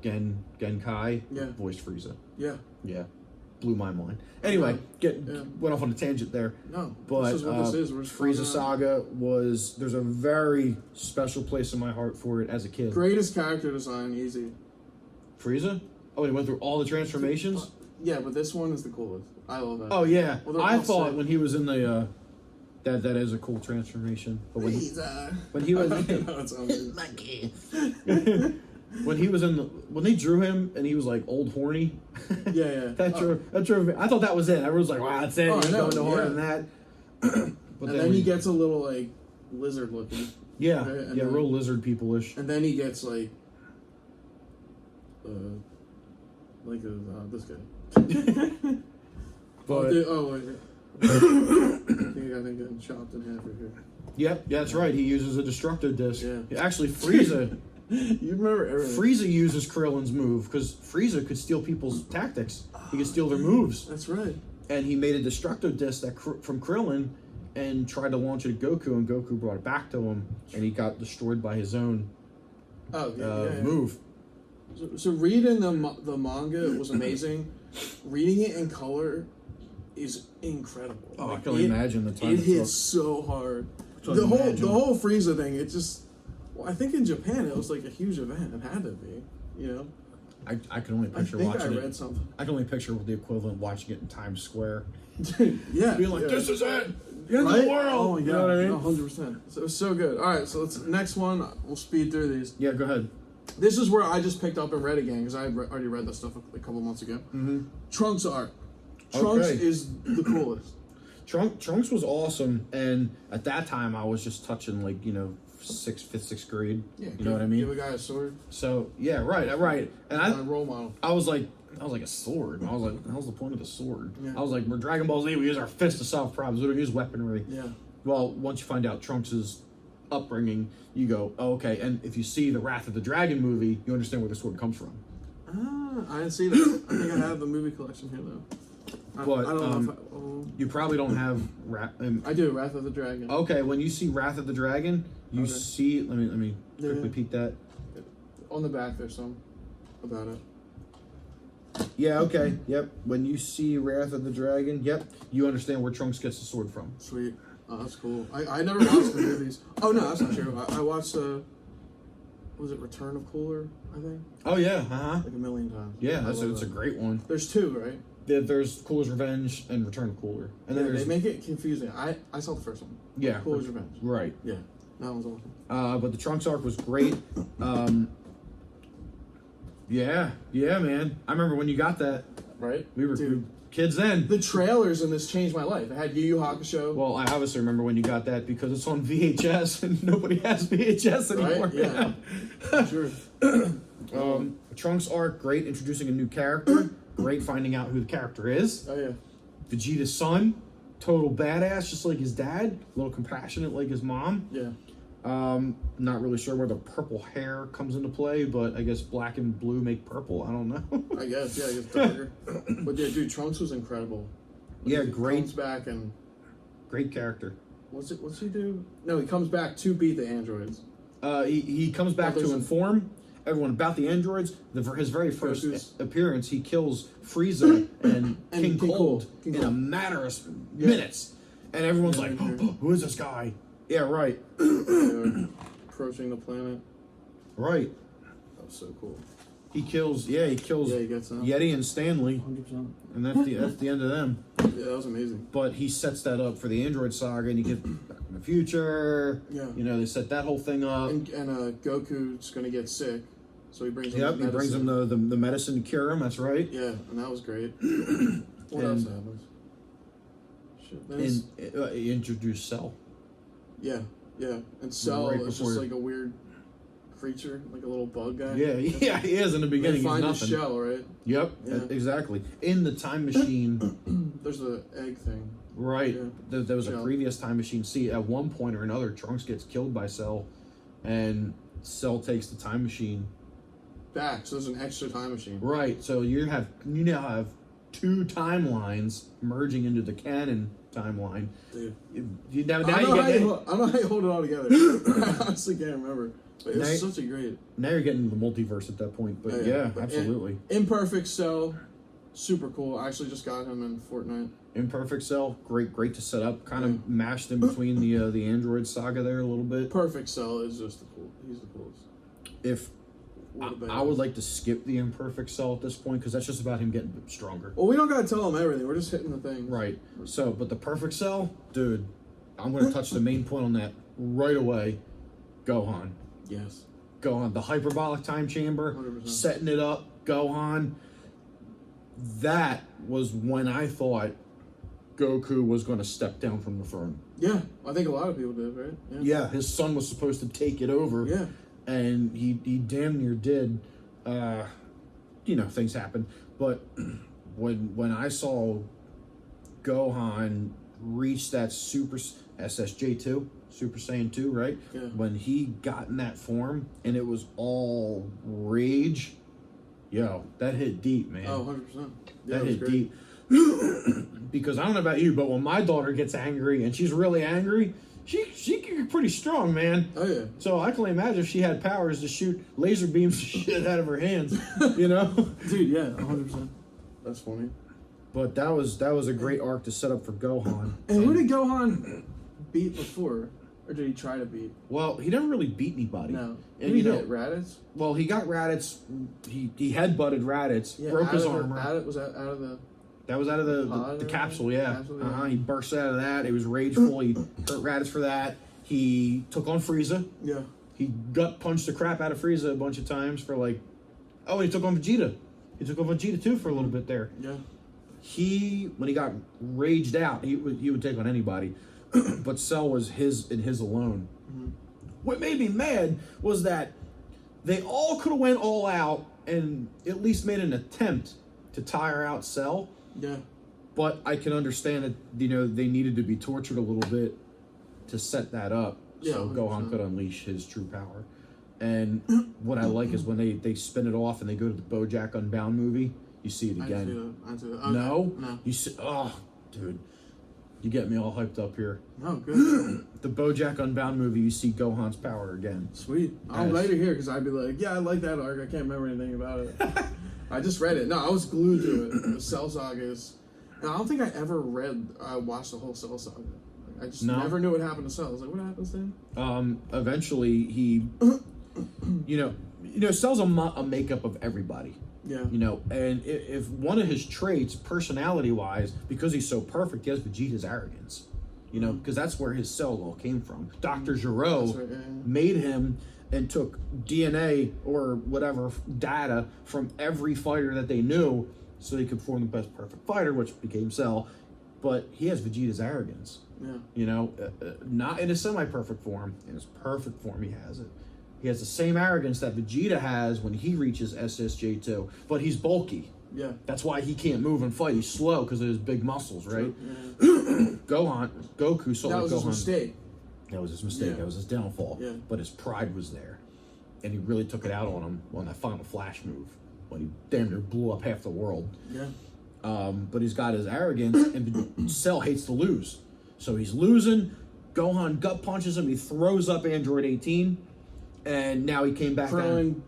A: Genkai
B: Yeah.
A: voiced Frieza.
B: Yeah.
A: Yeah, blew my mind. Anyway,
B: Yeah.
A: went off on a tangent there.
B: No.
A: But
B: this is what this is. We're just
A: Frieza
B: finding out.
A: Saga there's a very special place in my heart for it as a kid.
B: Greatest character design, easy.
A: Frieza? Oh, he went through all the transformations?
B: Yeah, but this one is the coolest. I love that.
A: Oh yeah.
B: Well, they're
A: I
B: all
A: thought
B: sick.
A: when he was in the that is a cool transformation. But when he was
B: Frieza.
A: when he was
B: That's amazing.
A: when he was when they drew him and he was like old horny.
B: Yeah.
A: that drove me. I thought that was it. Everyone was like, "Wow, that's it."
B: Oh,
A: He's
B: I know,
A: going no harder
B: yeah.
A: than that. But
B: And then he gets a little like lizard looking.
A: yeah,
B: right? And
A: yeah,
B: then-
A: real lizard people-ish.
B: And then he gets like this guy.
A: But
B: Wait. I think I got getting chopped in half right here.
A: yep, yeah, that's right. He uses a destructo disc.
B: Yeah.
A: Actually, Frieza.
B: You remember everything.
A: Frieza uses Krillin's move because Frieza could steal people's tactics. He could steal their moves,
B: That's right.
A: and he made a destructo disc from Krillin, and tried to launch it at Goku, and Goku brought it back to him, and he got destroyed by his own
B: Oh, yeah.
A: move.
B: So reading the manga was amazing. Reading it in color is incredible.
A: Oh, I
B: Like,
A: can only imagine the time
B: It
A: it
B: hits
A: took.
B: so hard.
A: So
B: The
A: imagine.
B: whole Frieza thing. It just. Well, I think in Japan it was like a huge event. It had to be. You know.
A: I can only
B: I
A: picture
B: think I
A: watching
B: read
A: it.
B: something.
A: I can only picture the equivalent watching it in Times Square.
B: Yeah.
A: Being like,
B: yeah.
A: this is it! The end of
B: Right?
A: the world!
B: Oh my god!
A: You know what I mean?
B: 100%. So it was so good. All right, so let's next one. We'll speed through these.
A: Yeah, go ahead.
B: This is where I just picked up and read again because I had already read this stuff a couple months ago.
A: Mm-hmm.
B: Trunks arc. Trunks
A: Okay.
B: is the coolest.
A: Trunks was awesome, and at that time I was just touching like, fifth, sixth grade.
B: Yeah,
A: You know what I mean?
B: Give a guy a sword.
A: So yeah, right. And
B: My role model.
A: I was like a sword. I was like, what the hell's the point of the sword?
B: Yeah.
A: I was like, we're Dragon Ball Z. We use our fist to solve problems. We don't use weaponry.
B: Yeah.
A: Well, once you find out Trunks' upbringing, you go, oh, okay. And if you see the Wrath of the Dragon movie, you understand where the sword comes from.
B: I didn't see that. I think I have the movie collection here though.
A: But,
B: I don't know if
A: You probably don't have
B: I do. Wrath of the Dragon.
A: okay, when you see Wrath of the Dragon, you
B: Okay.
A: see. Let me
B: Yeah,
A: quickly
B: yeah.
A: peek that.
B: On the back, there's some about it.
A: Yeah. Okay. Yep. When you see Wrath of the Dragon, yep, you understand where Trunks gets the sword from.
B: Sweet. Oh, that's cool. I never watched the movies. Oh no, that's not true. I watched was it Return of Cooler? I think
A: Oh yeah. Uh huh.
B: like a million times.
A: Yeah.
B: I
A: That's
B: love
A: it's a
B: that.
A: great one.
B: There's two, right?
A: There's Cooler's Revenge and Return of Cooler, and then
B: Yeah,
A: there's
B: they make it confusing. I saw the first one.
A: yeah,
B: Cooler's Revenge.
A: right.
B: Yeah, that one's awesome.
A: But the Trunks arc was great. Yeah, man. I remember when you got that.
B: Right?
A: We were
B: Dude.
A: kids then.
B: The trailers in this changed my life. I had Yu Yu Hakusho.
A: Well, I obviously remember when you got that because it's on VHS and nobody has VHS anymore.
B: Right? Yeah.
A: now.
B: Sure.
A: Trunks arc, great introducing a new character. Great finding out who the character is.
B: Oh yeah.
A: Vegeta's son, total badass, just like his dad. A little compassionate like his mom.
B: Yeah.
A: Not really sure where the purple hair comes into play, but I guess black and blue make purple. I don't know.
B: I guess. Yeah. I guess darker. But yeah, dude, Trunks was incredible.
A: Yeah,
B: He
A: great,
B: comes back and
A: great character.
B: what's he do? No, he comes back to beat the androids.
A: He comes back
B: there's
A: to
B: a-
A: inform everyone about the androids. His very first
B: Goku's-
A: appearance, he kills Frieza and
B: And
A: King
B: King
A: Cold
B: Cold. King
A: in a
B: Cold.
A: matter of
B: Yeah.
A: minutes, and everyone's
B: Yeah,
A: like,
B: yeah.
A: "Who is this guy?" Yeah, right,
B: They were approaching the planet.
A: right.
B: That was so cool.
A: He kills. Yeah, he kills
B: Yeah, he gets them.
A: Yeti and Stanley,
B: 100%.
A: and that's the end of them.
B: Yeah, that was amazing.
A: But he sets that up for the Android saga, and you get Back in the Future.
B: Yeah.
A: You know, they set that whole thing up.
B: And Goku's gonna get sick, so he brings him.
A: Yep, he brings him
B: medicine.
A: the medicine to cure him. That's right.
B: Yeah, and that was great. What
A: And-
B: else happens? Shit. Then
A: And he introduced Cell.
B: yeah. And Cell
A: Right
B: is
A: before-
B: just like a weird creature, like a little bug guy.
A: Yeah, yeah, he is in the
B: They
A: beginning. He's
B: find his
A: nothing.
B: shell, right?
A: Yep,
B: Yeah.
A: exactly. In the time machine,
B: There's the egg thing.
A: right?
B: Yeah.
A: There was a
B: Shell.
A: previous time machine. See, at one point or another, Trunks gets killed by Cell, and Cell takes the time machine.
B: Back, so there's an extra time machine.
A: Right. So you now have two timelines merging into the canon timeline.
B: Dude.
A: Now
B: I
A: you
B: don't know
A: get
B: how you hold it all together. I honestly can't remember. But it
A: Now-
B: was such a great.
A: now you're getting into the multiverse at that point. But yeah,
B: But
A: absolutely.
B: Imperfect Cell, super cool. I actually just got him in Fortnite.
A: Imperfect Cell, great to set up. Kind
B: Yeah.
A: of mashed in between the Android saga there a little bit.
B: Perfect Cell is just the cool. He's the coolest.
A: If
B: What a
A: I would
B: badass.
A: like to skip the Imperfect Cell at this point because that's just about him getting stronger.
B: Well, we don't gotta tell him everything. We're just hitting the thing.
A: Right. So, but the Perfect Cell, dude, I'm gonna touch the main point on that right away. Gohan.
B: Yes.
A: Gohan, the hyperbolic time chamber,
B: 100%.
A: setting it up, Gohan. That was when I thought Goku was going to step down from the throne.
B: Yeah, I think a lot of people did, right?
A: Yeah, his son was supposed to take it over.
B: Yeah.
A: And he damn near did. Things happen. But when I saw Gohan reach that Super SSJ2, Super Saiyan 2, right?
B: Yeah.
A: When he got in that form and it was all rage, that hit deep, man.
B: Oh, 100%. Yeah,
A: That
B: it was
A: hit
B: great.
A: deep. Because I don't know about you, but when my daughter gets angry and she's really angry, she can get pretty strong, man.
B: Oh, yeah.
A: So I can only imagine if she had powers to shoot laser beams shit out of her hands, you know?
B: Dude, yeah, 100%. That's funny.
A: But that was a great arc to set up for Gohan.
B: And who did Gohan beat before? Or did he try to beat?
A: Well, he never really beat anybody.
B: No.
A: And
B: Who did he hit? Raditz?
A: Well, he got Raditz. He headbutted Raditz,
B: Yeah,
A: broke his
B: out of
A: armor.
B: was that out of the...
A: That was out of the
B: Pod or
A: capsule, yeah.
B: capsule, yeah.
A: He burst out of that. It was rageful. He hurt Raditz for that. He took on Frieza.
B: Yeah.
A: He gut punched the crap out of Frieza a bunch of times for like... Oh, and he took on Vegeta. He took on Vegeta too for a little bit there.
B: Yeah.
A: When he got raged out, he would take on anybody. But Cell was his alone.
B: Mm-hmm.
A: What made me mad was that they all could have went all out and at least made an attempt to tire out Cell.
B: Yeah.
A: But I can understand that, they needed to be tortured a little bit to set that up so
B: 100%.
A: Gohan could unleash his true power. And what I like is when they spin it off and they go to the BoJack Unbound movie, you see it again.
B: I didn't see that. Okay.
A: No?
B: No.
A: You see, dude, you get me all hyped up here.
B: Oh, good.
A: The BoJack Unbound movie, you see Gohan's power again.
B: Sweet. I'm
A: Yes.
B: glad you're here because I'd be like, yeah, I like that arc. I can't remember anything about it. I just read it. No, I was glued to it. The Cell Saga is... And I don't think I ever watched the whole Cell Saga. I just never knew what happened to Cell. I was like, what happens to him?
A: Eventually, he... Cell's a makeup of everybody.
B: Yeah.
A: And if one of his traits, personality-wise, because he's so perfect, he has Vegeta's arrogance. Because that's where his cell all came from. Dr. Gero
B: That's right, yeah.
A: made him and took DNA or whatever data from every fighter that they knew so they could form the best perfect fighter, which became Cell. But he has Vegeta's arrogance.
B: Yeah.
A: Not in his semi-perfect form. In his perfect form, he has it. He has the same arrogance that Vegeta has when he reaches SSJ2, but he's bulky.
B: Yeah.
A: That's why he can't move and fight. He's slow because of his big muscles, right?
B: Yeah.
A: Goku saw
B: That was his
A: Gohan.
B: mistake.
A: That was his mistake.
B: Yeah.
A: That was his downfall.
B: Yeah.
A: But his pride was there, and he really took it out on him on that final Flash move when he damn near blew up half the world.
B: Yeah.
A: But he's got his arrogance, and Cell hates to lose, so he's losing. Gohan gut punches him. He throws up Android 18, and now he came back down.
B: Krillin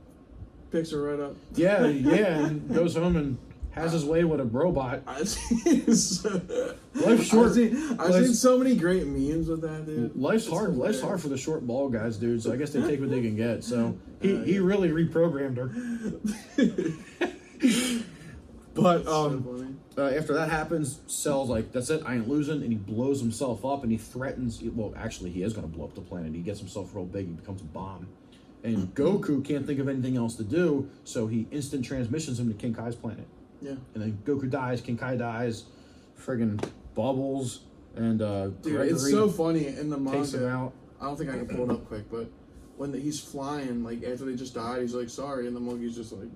B: picks her right up.
A: Yeah, and goes home and has his way with a robot.
B: Life's
A: short.
B: I've seen so many great memes with that, dude.
A: Life's
B: It's
A: hard. Life's
B: hilarious.
A: hard for the short ball guys, dude. So I guess they take what they can get. So he really reprogrammed her. But
B: So funny.
A: after that happens, Cell's like, "That's it. I ain't losing," and he blows himself up, and he threatens. Well, actually, he is going to blow up the planet. He gets himself real big. He becomes a bomb. And Goku can't think of anything else to do, so he instant transmissions him to King Kai's planet.
B: Yeah.
A: And then Goku dies, King Kai dies, friggin' Bubbles and
B: Dude,
A: Gregory
B: it's so funny in the
A: takes him
B: manga.
A: out.
B: I don't think I can pull it up quick, but when he's flying, like after they just died, he's like, "Sorry," and the monkey's just like,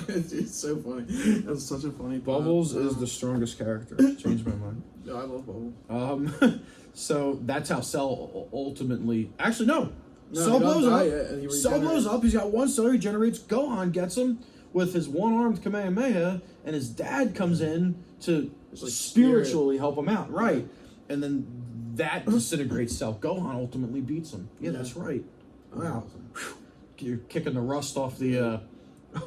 B: it's so funny. That's such a funny. plot.
A: Bubbles is the strongest character. Changed my mind.
B: Yeah, I love Bubbles.
A: So that's how Cell ultimately. Actually, no.
B: No,
A: Cell
B: he
A: blows
B: doesn't
A: up.
B: die yet, and he
A: Cell blows
B: regenerates.
A: up. He's got one cell. He regenerates. Gohan gets him with his one-armed Kamehameha, and his dad comes in to
B: It's like
A: spiritually help him out. Right, and then that disintegrates Cell. Gohan ultimately beats him. Yeah, that's right. Wow, you're kicking the rust off the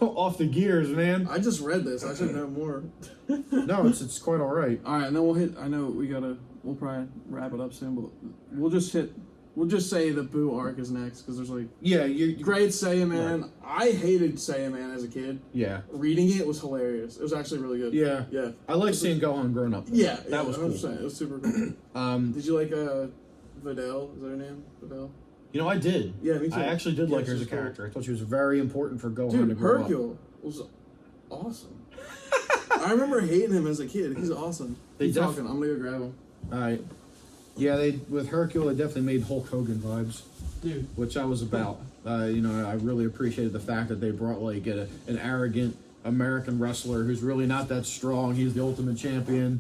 A: off the gears, man.
B: I just read this. I should know more.
A: No, it's quite all right.
B: All right, and then we'll hit. I know we'll probably wrap it up soon, but we'll just say the Boo arc is next because there's like
A: Yeah, you
B: great Saiyaman. I hated Saiyaman as a kid.
A: Yeah,
B: Reading it was hilarious. It was actually really good.
A: yeah.
B: Yeah.
A: I like seeing Gohan grown up.
B: Yeah,
A: that was cool.
B: 100%. It was super cool. Did you like Videl? Is that her name? Videl?
A: You know, I did.
B: Yeah, me too.
A: I actually did
B: Yeah,
A: like her as a
B: she's cool.
A: character. I thought she was very important for Gohan to
B: Dude,
A: grow up.
B: Hercule was awesome. I remember hating him as a kid. He's awesome.
A: They
B: Keep
A: def-
B: talking. I'm gonna go grab him.
A: All right. Yeah, they with Hercule, they definitely made Hulk Hogan vibes,
B: Dude.
A: which I was about. You know, I really appreciated the fact that they brought like an arrogant American wrestler who's really not that strong. He's the ultimate champion,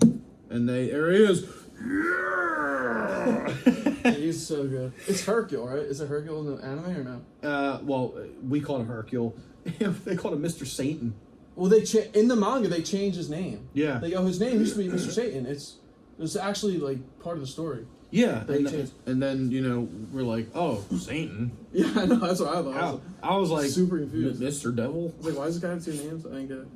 A: and there he is. Yeah.
B: He's so good. It's Hercule, right? Is it Hercule in the anime or no?
A: Well, we called him Hercule. They called him Mr. Satan.
B: Well, in the manga they changed his name.
A: Yeah.
B: They go, his name used to be Mr. Satan. It's actually like part of the story.
A: Yeah,
B: They
A: and,
B: changed.
A: and then you know we're like, oh, Satan.
B: Yeah, I know. That's what I thought.
A: I was like,
B: super confused.
A: Mr. Devil.
B: I was like, why does this guy have two names? I didn't get it.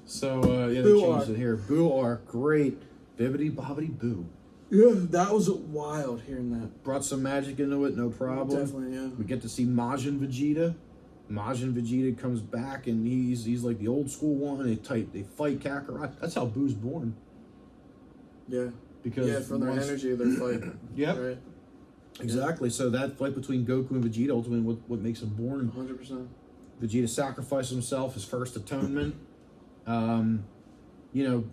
A: So yeah, they
B: Boo
A: changed
B: Arc.
A: it here. Boo Arc, great. Bibbidi bobbidi boo.
B: Yeah, that was wild hearing that.
A: Brought some magic into it, no problem.
B: Definitely, yeah.
A: We get to see Majin Vegeta. Majin Vegeta comes back and he's like the old school one. They fight Kakarot. That's how Boo's born.
B: Yeah.
A: Because
B: Yeah, from their energy of their fight.
A: Yep.
B: Right.
A: Exactly. So that fight between Goku and Vegeta ultimately what makes him born.
B: 100%.
A: Vegeta sacrificed himself, his first atonement. You know,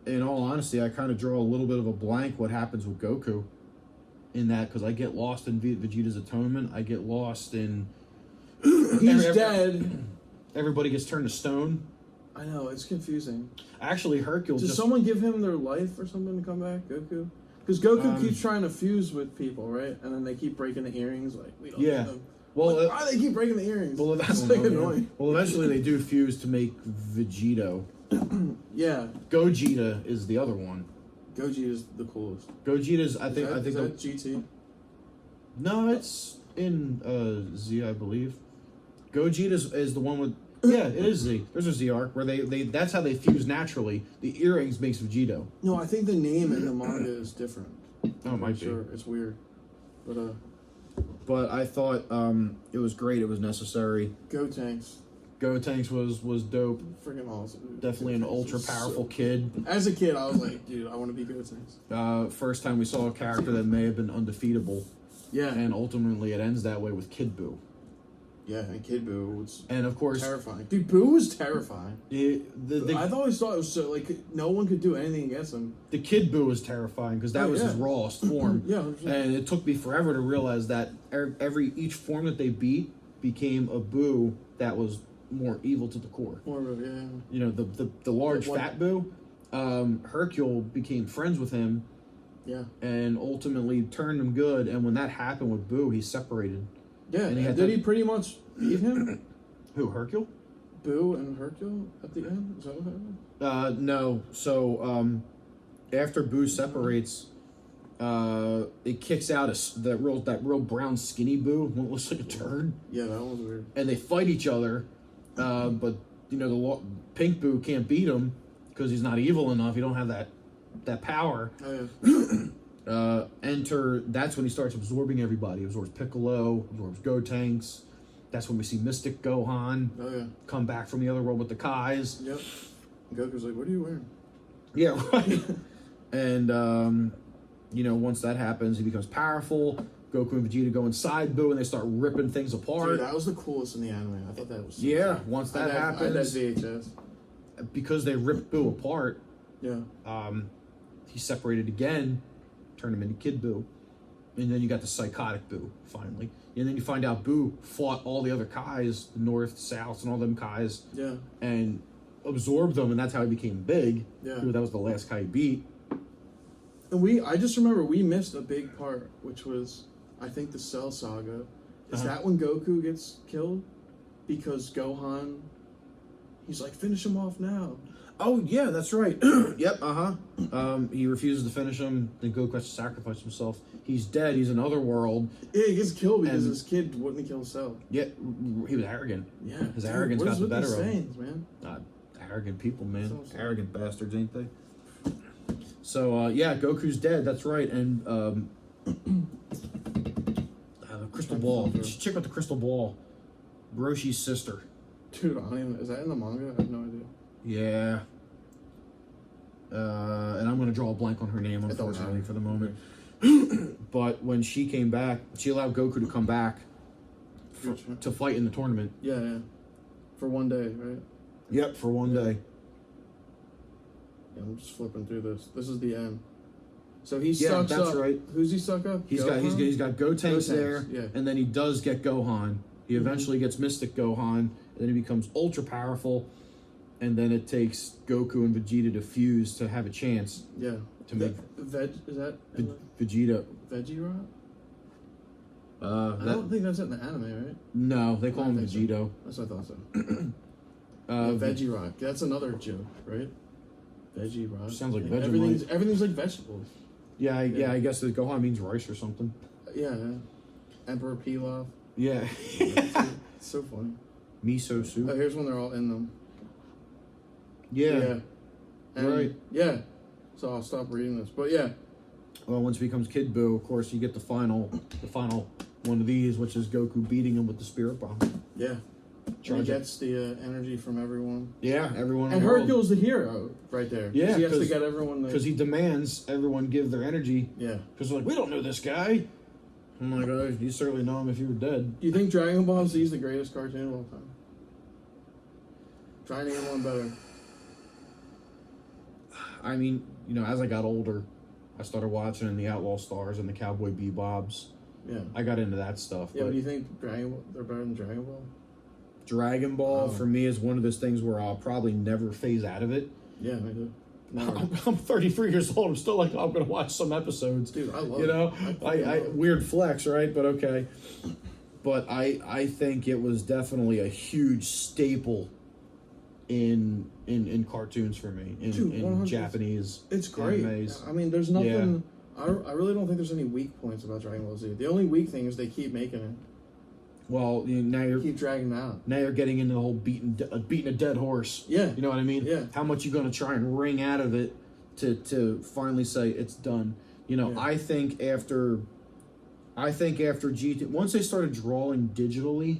A: in all honesty, I kind of draw a little bit of a blank what happens with Goku in that because I get lost in Vegeta's atonement. I get lost in...
B: He's dead.
A: Everybody gets turned to stone.
B: I know, it's confusing.
A: Actually, Hercule
B: Does
A: just...
B: someone give him their life or something to come back, Goku? Because Goku keeps trying to fuse with people, right? And then they keep breaking the earrings. Like, we don't
A: Yeah.
B: need them.
A: Well,
B: Like, why do they keep breaking the earrings?
A: well,
B: It's
A: I
B: like
A: don't know, man.
B: annoying.
A: Well, eventually they do fuse to make Vegito.
B: Yeah,
A: Gogeta is the other one.
B: Goji is the coolest.
A: Gogeta's, I think
B: Is that GT?
A: No, it's in Z, I believe. Gogeta is the one with... Yeah, it is Z. There's a Z arc where they that's how they fuse naturally. The earrings makes Vegito.
B: No, I think the name in the manga is different.
A: Oh, it might be.
B: Sure, it's weird.
A: But I thought it was great. It was necessary.
B: Gotenks,
A: Gotenks was dope.
B: freaking awesome. Dude.
A: Definitely an
B: Gotenks
A: ultra
B: was
A: powerful
B: so-
A: kid.
B: As a kid, I was like, dude, I want to be Gotenks.
A: First time we saw a character that may have been undefeatable,
B: Yeah,
A: and ultimately it ends that way with Kid Buu.
B: yeah, and Kid Buu was
A: And of course,
B: terrifying. Dude, Buu was terrifying.
A: the
B: I always thought it was so like no one could do anything against him.
A: Kid Buu was terrifying because that
B: Oh,
A: was
B: yeah.
A: his rawest form.
B: Yeah, 100%.
A: And it took me forever to realize that each form that they beat became a Buu that was more evil to the core.
B: More of a, yeah.
A: You know, the large
B: Like
A: fat Buu, Hercule became friends with him
B: Yeah.
A: and ultimately turned him good. And when that happened with Buu, he separated.
B: Yeah.
A: And he had
B: Did
A: that-
B: he pretty much beat him?
A: Who, Hercule?
B: Boo and Hercule at the end? Is that what happened?
A: No. So after Buu separates, it kicks out that real brown skinny Buu, one that looks like a turd,
B: Yeah, that one was weird.
A: and they fight each other. But you know the pink Buu can't beat him because he's not evil enough. He don't have that power.
B: Oh yeah.
A: That's when he starts absorbing everybody. He absorbs Piccolo, absorbs Gotenks. That's when we see Mystic Gohan
B: Oh yeah.
A: come back from the other world with the Kais.
B: Yep. And Goku's like, what are you wearing?
A: Yeah, right. And you know, once that happens, he becomes powerful. Goku and Vegeta go inside Buu and they start ripping things apart.
B: Dude, that was the coolest in the anime. I thought that was so
A: Yeah,
B: cool.
A: once that
B: I had
A: happens,
B: that VHS.
A: because they ripped Buu apart,
B: Yeah.
A: he separated again, turned him into Kid Buu. And then you got the psychotic Buu, finally. And then you find out Buu fought all the other Kais, the North, South, and all them Kais,
B: Yeah.
A: and absorbed them, and that's how he became big.
B: Yeah.
A: That was the last Kai he beat.
B: And I just remember we missed a big part, which was, I think, the Cell Saga. Is that when Goku gets killed? Because Gohan, he's like, finish him off now.
A: Oh, yeah, that's right. Yep, he refuses to finish him. Then Goku has to sacrifice himself. He's dead. He's in other world.
B: Yeah, he gets killed because
A: And-
B: his kid wouldn't kill Cell.
A: Yeah, he was arrogant.
B: Yeah.
A: His
B: Dude,
A: arrogance
B: what
A: got
B: is
A: the
B: with
A: better
B: these
A: of him.
B: sayings, man?
A: Arrogant people, man.
B: So sad.
A: Arrogant bastards, ain't they? So, yeah, Goku's dead. That's right. And the crystal ball. Check out the crystal ball. Roshi's sister.
B: Dude, I don't even, is that in the manga? I have no idea.
A: Yeah. And I'm going to draw a blank on her name,
B: It don't
A: unfortunately,
B: matter.
A: for the moment. But when she came back, she allowed Goku to come back to fight in the tournament.
B: Yeah. For one day, right?
A: Yep, for one day.
B: Yeah, I'm just flipping through this. This is the end. So he
A: Yeah,
B: sucks
A: that's
B: up.
A: right.
B: Who's he suck up?
A: He's got Gotenks there,
B: yeah.
A: and then he does get Gohan. He eventually gets Mystic Gohan, and then he becomes ultra powerful, and then it takes Goku and Vegeta to fuse to have a chance
B: Yeah.
A: to make
B: Is that
A: Vegeta.
B: Veggie Rock? I
A: That,
B: don't think that's in the anime, right?
A: no, they call
B: I
A: him
B: think so.
A: Vegito.
B: That's what I thought so. Veggie Rock. That's another joke, right? Veggie Rock.
A: Sounds like
B: everything's like vegetables.
A: Yeah, I guess the Gohan means rice or something.
B: Yeah. Emperor Pilaf.
A: Yeah.
B: It's so funny.
A: Miso soup.
B: Oh, here's when they're all in them.
A: Yeah.
B: And,
A: Right.
B: Yeah. So I'll stop reading this, but yeah.
A: Well, once he becomes Kid Buu, of course, you get the final one of these, which is Goku beating him with the Spirit Bomb.
B: Yeah.
A: Charge
B: He
A: it.
B: gets the energy from everyone.
A: Yeah, everyone.
B: And
A: in the world.
B: Hercule's the hero right there.
A: Yeah,
B: he has to
A: 'cause-
B: get everyone.
A: Because he demands everyone give their energy.
B: Yeah.
A: Because they're like, we don't know this guy. I'm like, oh, you certainly know him if you were dead.
B: Do you think Dragon Ball Z is the greatest cartoon of all time? Trying to get one better.
A: I mean, as I got older, I started watching the Outlaw Stars and the Cowboy Bebop's.
B: Yeah.
A: I got into that stuff.
B: Yeah,
A: but
B: but do you think they're better than Dragon Ball?
A: Dragon Ball,
B: Oh.
A: for me, is one of those things where I'll probably never phase out of it.
B: Yeah, I do. Never.
A: I'm 33 years old. I'm still like, I'm going to watch some episodes.
B: Dude, I love
A: You know,
B: it.
A: I weird flex, right? But okay. But I think it was definitely a huge staple in cartoons for me,
B: Dude,
A: in
B: 100%.
A: Japanese.
B: It's great.
A: animes.
B: I mean, there's nothing. I really don't think there's any weak points about Dragon Ball Z. The only weak thing is they keep making it.
A: Well, now
B: They
A: you're
B: keep dragging it out.
A: now you're getting into the whole beating a dead horse.
B: Yeah.
A: You know what I mean?
B: Yeah.
A: How much you gonna try and wring out of it to finally say it's done?
B: Yeah.
A: I think after GT, once they started drawing digitally,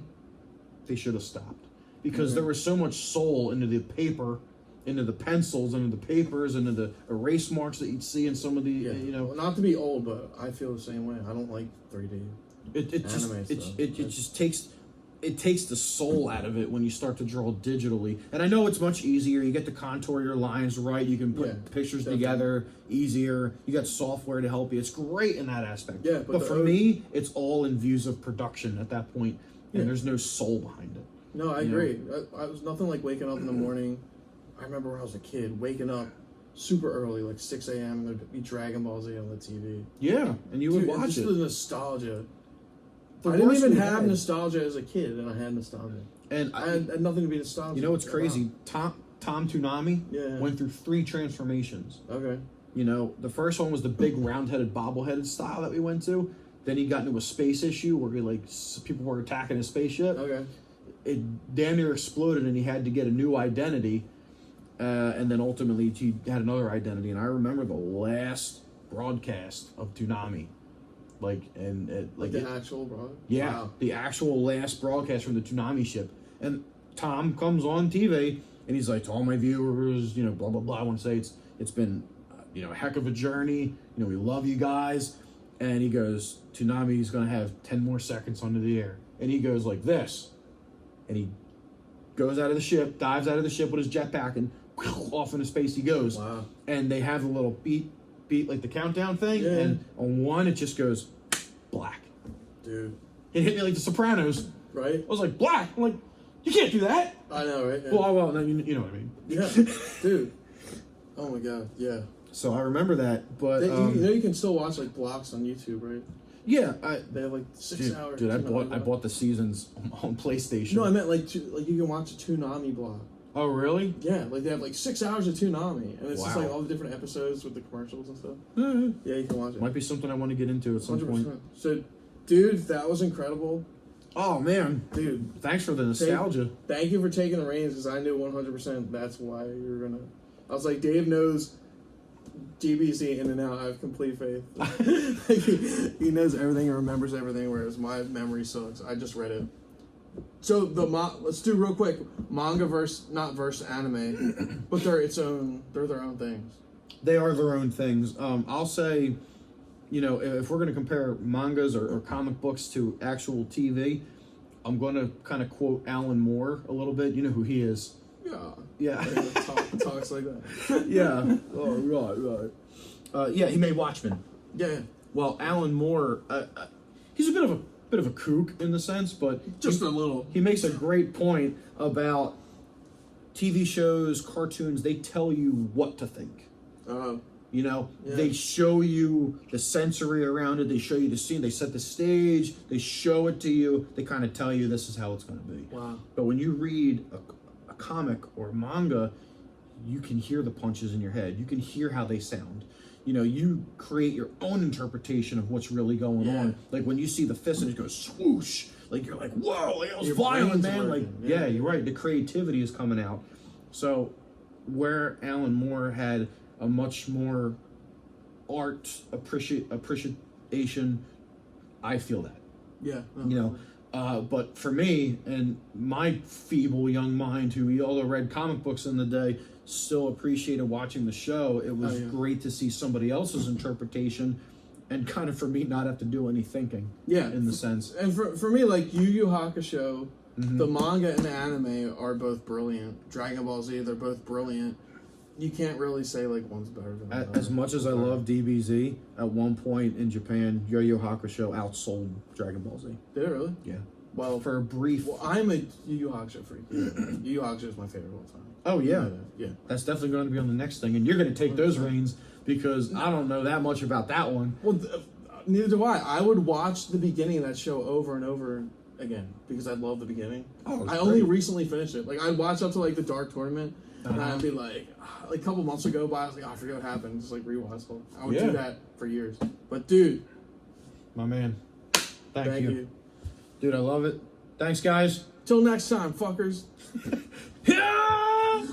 A: they should have stopped because there was so much soul into the paper, into the pencils, into the papers, into the erase marks that you'd see in some of the
B: Yeah. Well, not to be old, but I feel the same way. I don't like 3D.
A: It just
B: Anime stuff.
A: it just takes the soul out of it when you start to draw digitally. And I know it's much easier. You get to contour your lines right. You can put
B: Yeah,
A: pictures
B: definitely.
A: together easier. You got software to help you. It's great in that aspect.
B: Yeah,
A: but
B: but
A: for me, it's all in views of production at that point, and
B: Yeah.
A: there's no soul behind it.
B: No, I
A: You know?
B: agree. I was nothing like waking up in the morning. I remember when I was a kid, waking up super early, like 6 a.m., and there'd be Dragon Ball Z on the TV.
A: Yeah, and you would
B: Dude,
A: watch
B: just
A: it.
B: the nostalgia.
A: The
B: I didn't
A: worst
B: even
A: we
B: have
A: had-
B: nostalgia as a kid, and I had nostalgia.
A: And
B: I had nothing to be nostalgic.
A: you know what's crazy? Tom Toonami
B: Yeah.
A: went through 3 transformations.
B: Okay.
A: The first one was the big round-headed, bobble-headed style that we went to. Then he got into a space issue where people were attacking his spaceship.
B: Okay.
A: It damn near exploded, and he had to get a new identity. And then ultimately, he had another identity. And I remember the last broadcast of Toonami,
B: Like the actual bro.
A: yeah,
B: Wow.
A: the actual last broadcast from the Toonami ship. And Tom comes on TV and he's like, to all my viewers, blah, blah, blah. I want to say it's been, a heck of a journey. We love you guys. And he goes, Toonami's going to have 10 more seconds under the air. And he goes like this. And he goes out of the ship, dives out of the ship with his jetpack, and off into space he goes.
B: Wow.
A: And they have a little beat like the countdown thing.
B: Yeah.
A: And on one, it just goes black.
B: Dude.
A: It hit me like The Sopranos.
B: Right?
A: I was like, black. I'm like, you can't do that.
B: I know, right? Yeah.
A: Well, no, you know what I mean.
B: Yeah. Dude. Oh my god. Yeah.
A: So I remember that, but
B: you can still watch like blocks on YouTube, right?
A: yeah,
B: They have like 6 hours.
A: dude, I
B: Toonami
A: bought the seasons on PlayStation.
B: No, I meant like you can watch a Toonami block.
A: Oh, really?
B: Yeah, like they have like 6 hours of Toonami, and it's just
A: Wow.
B: like all the different episodes with the commercials and stuff.
A: Mhm.
B: Yeah, you can watch it.
A: Might be something I want to get into at some point.
B: 100%. So, dude, that was incredible.
A: Oh man,
B: Dude,
A: thanks for the nostalgia.
B: thank you for taking the reins because I knew 100% that's why you were gonna. I was like, Dave knows GBZ in and out. I have complete faith. he knows everything and remembers everything, whereas my memory sucks. I just read it. So let's do real quick manga not verse anime, but they're their own things.
A: They are their own things. I'll say you know, if we're going to compare mangas or comic books to actual TV, I'm going to kind of quote Alan Moore a little bit. You know who he is.
B: Yeah.
A: Yeah.
B: Talks like that.
A: Yeah. Oh, right. Yeah, he made Watchmen.
B: Yeah.
A: Well, Alan Moore, he's a bit of a kook in the sense, but
B: Just a little.
A: he makes a great point about TV shows, cartoons. They tell you what to think. You know,
B: Yeah.
A: they show you the sensory around it. They show you the scene. They set the stage. They show it to you. They kind of tell you this is how it's going to be.
B: Wow.
A: But when you read a comic or manga, you can hear the punches in your head. You can hear how they sound. You know, you create your own interpretation of what's really going
B: Yeah.
A: on. Like when you see the fist and it goes swoosh, like you're like, whoa, like, that was
B: Your
A: violent,
B: brain's
A: man. Like,
B: working.
A: yeah,
B: Yeah.
A: you're right. The creativity is coming out. So where Alan Moore had a much more art appreciation, I feel that.
B: Yeah.
A: You know, but for me and my feeble young mind, who although read comic books in the day, still appreciated watching the show. It was great to see somebody else's interpretation, and kind of for me not have to do any thinking.
B: Yeah.
A: In the sense,
B: And for me, like Yu Yu Hakusho,
A: Mm-hmm.
B: the manga and the anime are both brilliant. Dragon Ball Z, they're both brilliant. You can't really say like one's better than the other.
A: as much as I love DBZ, at one point in Japan, Yu Yu Hakusho outsold Dragon Ball Z.
B: Did it really?
A: Yeah.
B: Well,
A: For a brief.
B: well, I'm a Yu Yu Hakusho freak. Yu Yu Hakusho is my favorite of all time.
A: Oh yeah.
B: Yeah.
A: That's definitely going to be on the next thing, and you're going to take those reins because I don't know that much about that one.
B: Well, neither do I. I would watch the beginning of that show over and over again because I love the beginning.
A: Oh, it's
B: I only
A: great.
B: recently finished it. Like I'd watch up to like the Dark Tournament, and
A: Uh-huh.
B: I'd be like a couple months ago, by I was like, oh, I forget what happened. Just like rewatch it. I would
A: Yeah.
B: do that for years. But dude,
A: My man. Thank
B: you.
A: you. Dude, I love it. Thanks, guys.
B: Till next time, fuckers.
A: Yeah!